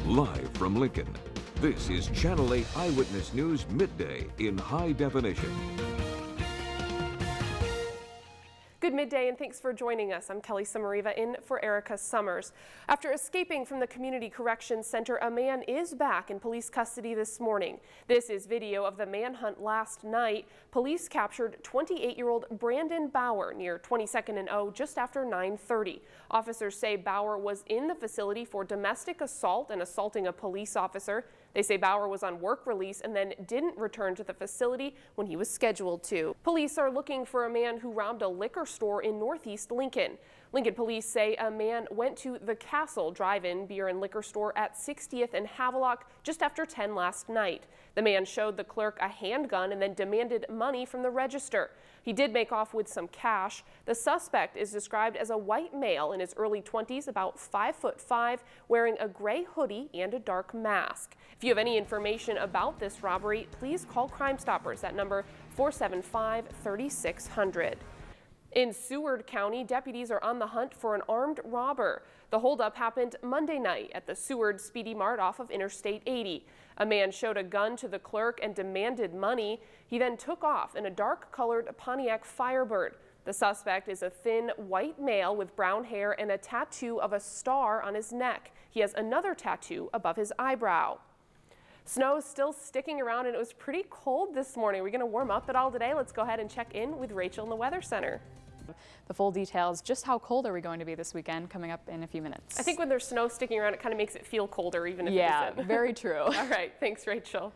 Live from Lincoln, this is Channel 8 Eyewitness News Midday in high definition. Good midday and thanks for joining us. I'm Kelly Samariva in for Erica Summers. After escaping from the Community Corrections Center, a man is back in police custody this morning. This is video of the manhunt last night. Police captured 28-year-old Brandon Bauer near 22nd and O just after 9:30. Officers say Bauer was in the facility for domestic assault and assaulting a police officer. They say Bauer was on work release and then didn't return to the facility when he was scheduled to. Police are looking for a man who robbed a liquor store in Northeast Lincoln. Lincoln police say a man went to the Castle Drive-In Beer and Liquor Store at 60th and Havelock just after 10 last night. The man showed the clerk a handgun and then demanded money from the register. He did make off with some cash. The suspect is described as a white male in his early 20s, about 5'5", wearing a gray hoodie and a dark mask. If you have any information about this robbery, please call Crime Stoppers at number 475-3600. In Seward County, deputies are on the hunt for an armed robber. The holdup happened Monday night at the Seward Speedy Mart off of Interstate 80. A man showed a gun to the clerk and demanded money. He then took off in a dark-colored Pontiac Firebird. The suspect is a thin white male with brown hair and a tattoo of a star on his neck. He has another tattoo above his eyebrow. Snow is still sticking around and it was pretty cold this morning. We're going to warm up at all today. Let's go ahead and check in with Rachel in the Weather Center. The full details, just how cold are we going to be this weekend, coming up in a few minutes. I think when there's snow sticking around, it kind of makes it feel colder even if it isn't. Yeah, very true. All right, thanks, Rachel.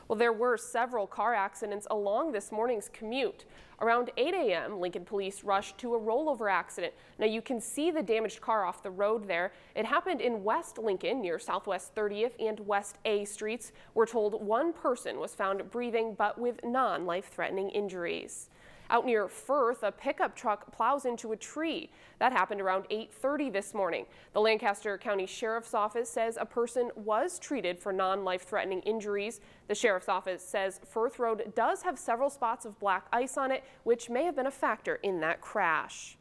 Well, there were several car accidents along this morning's commute. Around 8 a.m., Lincoln police rushed to a rollover accident. Now you can see the damaged car off the road there. It happened in West Lincoln near Southwest 30th and West A streets. We're told one person was found breathing but with non-life-threatening injuries. Out near Firth, a pickup truck plows into a tree. That happened around 8:30 this morning. The Lancaster County Sheriff's Office says a person was treated for non-life-threatening injuries. The Sheriff's Office says Firth Road does have several spots of black ice on it, which may have been a factor in that crash.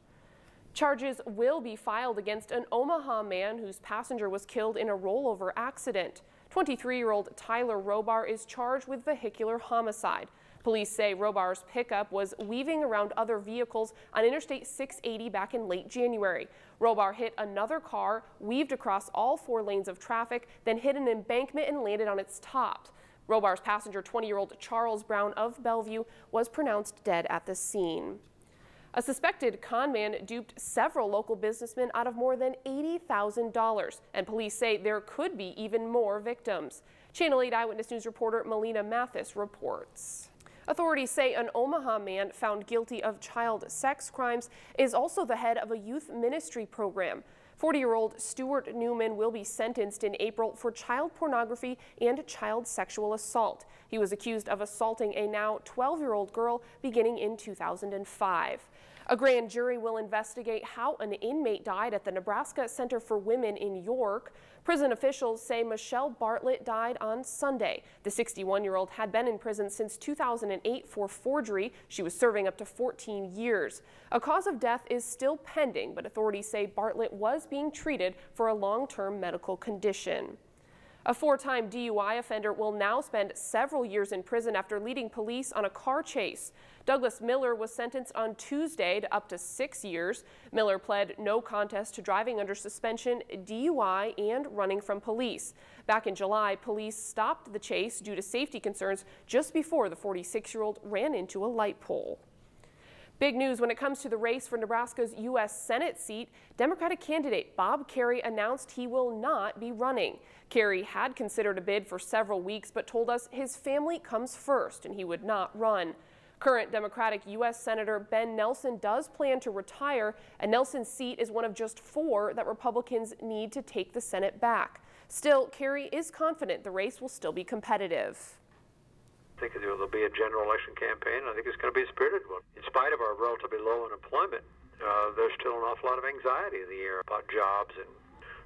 Charges will be filed against an Omaha man whose passenger was killed in a rollover accident. 23-year-old Tyler Robar is charged with vehicular homicide. Police say Robar's pickup was weaving around other vehicles on Interstate 680 back in late January. Robar hit another car, weaved across all 4 lanes of traffic, then hit an embankment and landed on its top. Robar's passenger, 20-year-old Charles Brown of Bellevue, was pronounced dead at the scene. A suspected con man duped several local businessmen out of more than $80,000, and police say there could be even more victims. Channel 8 Eyewitness News reporter Melina Mathis reports. Authorities say an Omaha man found guilty of child sex crimes is also the head of a youth ministry program. 40-year-old Stuart Newman will be sentenced in April for child pornography and child sexual assault. He was accused of assaulting a now 12-year-old girl beginning in 2005. A grand jury will investigate how an inmate died at the Nebraska Center for Women in York. Prison officials say Michelle Bartlett died on Sunday. The 61-year-old had been in prison since 2008 for forgery. She was serving up to 14 years. A cause of death is still pending, but authorities say Bartlett was being treated for a long-term medical condition. A 4-time DUI offender will now spend several years in prison after leading police on a car chase. Douglas Miller was sentenced on Tuesday to up to 6 years. Miller pled no contest to driving under suspension, DUI, and running from police. Back in July, police stopped the chase due to safety concerns just before the 46-year-old ran into a light pole. Big news when it comes to the race for Nebraska's U.S. Senate seat. Democratic candidate Bob Kerrey announced he will not be running. Kerrey had considered a bid for several weeks, but told us his family comes first and he would not run. Current Democratic U.S. Senator Ben Nelson does plan to retire, and Nelson's seat is one of just 4 that Republicans need to take the Senate back. Still, Kerrey is confident the race will still be competitive. I think there'll be a general election campaign. I think it's going to be a spirited one. In spite of our relatively low unemployment, there's still an awful lot of anxiety in the air about jobs and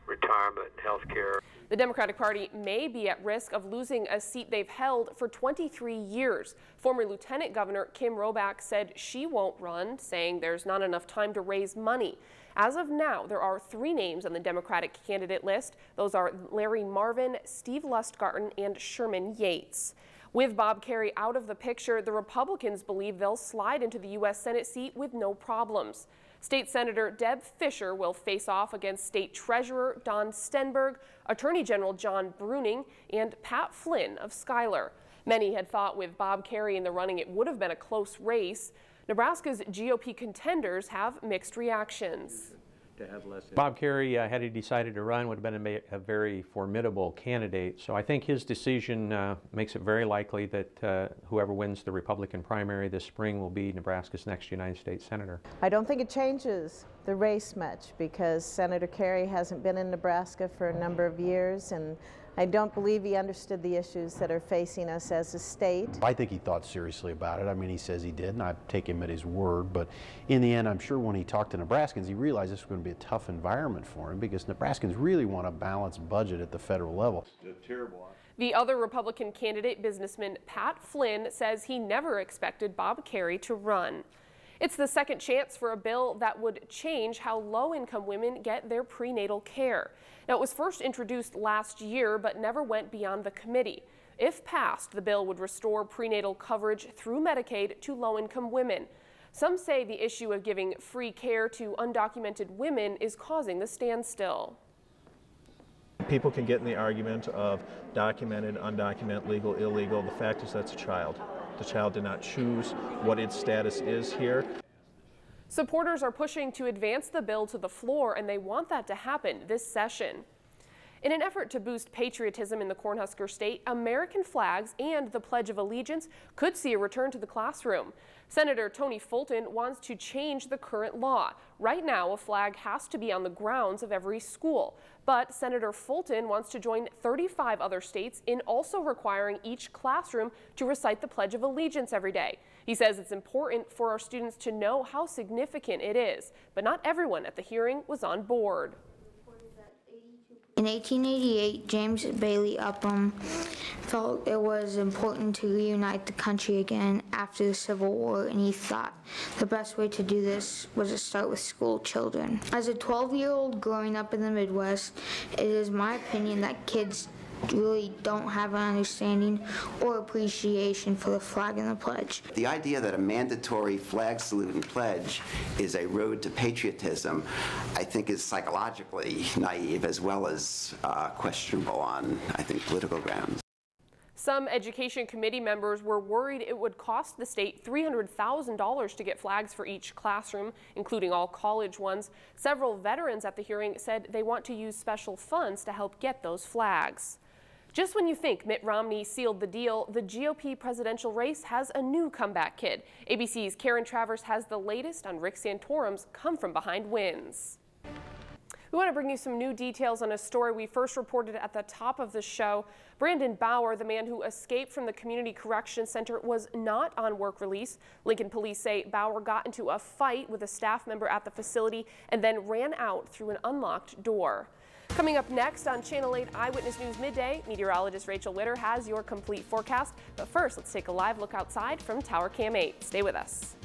retirement, health care. The Democratic Party may be at risk of losing a seat they've held for 23 years. Former Lieutenant Governor Kim Roback said she won't run, saying there's not enough time to raise money. As of now, there are 3 names on the Democratic candidate list. Those are Larry Marvin, Steve Lustgarten, and Sherman Yates. With Bob Kerrey out of the picture, the Republicans believe they'll slide into the U.S. Senate seat with no problems. State Senator Deb Fischer will face off against State Treasurer Don Stenberg, Attorney General John Bruning, and Pat Flynn of Schuyler. Many had thought with Bob Kerrey in the running it would have been a close race. Nebraska's GOP contenders have mixed reactions. Bob Kerrey, had he decided to run, would have been a very formidable candidate. So I think his decision makes it very likely that whoever wins the Republican primary this spring will be Nebraska's next United States Senator. I don't think it changes the race much because Senator Kerrey hasn't been in Nebraska for a number of years, and I don't believe he understood the issues that are facing us as a state. I think he thought seriously about it. I mean, he says he did, and I take him at his word. But in the end, I'm sure when he talked to Nebraskans, he realized this was going to be a tough environment for him because Nebraskans really want a balanced budget at the federal level. The other Republican candidate, businessman Pat Flynn, says he never expected Bob Kerrey to run. It's the second chance for a bill that would change how low-income women get their prenatal care. Now, it was first introduced last year, but never went beyond the committee. If passed, the bill would restore prenatal coverage through Medicaid to low-income women. Some say the issue of giving free care to undocumented women is causing the standstill. People can get in the argument of documented, undocumented, legal, illegal. The fact is that's a child. The child did not choose what its status is here. Supporters are pushing to advance the bill to the floor, and they want that to happen this session. In an effort to boost patriotism in the Cornhusker State, American flags and the Pledge of Allegiance could see a return to the classroom. Senator Tony Fulton wants to change the current law. Right now, a flag has to be on the grounds of every school. But Senator Fulton wants to join 35 other states in also requiring each classroom to recite the Pledge of Allegiance every day. He says it's important for our students to know how significant it is, but not everyone at the hearing was on board. In 1888, James Bailey Upham felt it was important to reunite the country again after the Civil War, and he thought the best way to do this was to start with school children. As a 12-year-old growing up in the Midwest, it is my opinion that kids really don't have an understanding or appreciation for the flag and the pledge. The idea that a mandatory flag salute and pledge is a road to patriotism, I think, is psychologically naive as well as questionable on, I think, political grounds. Some education committee members were worried it would cost the state $300,000 to get flags for each classroom, including all college ones. Several veterans at the hearing said they want to use special funds to help get those flags. Just when you think Mitt Romney sealed the deal, the GOP presidential race has a new comeback kid. ABC's Karen Travers has the latest on Rick Santorum's come-from-behind wins. We want to bring you some new details on a story we first reported at the top of the show. Brandon Bauer, the man who escaped from the Community Correction Center, was not on work release. Lincoln police say Bauer got into a fight with a staff member at the facility and then ran out through an unlocked door. Coming up next on Channel 8 Eyewitness News Midday, meteorologist Rachel Witter has your complete forecast. But first, let's take a live look outside from Tower Cam 8. Stay with us.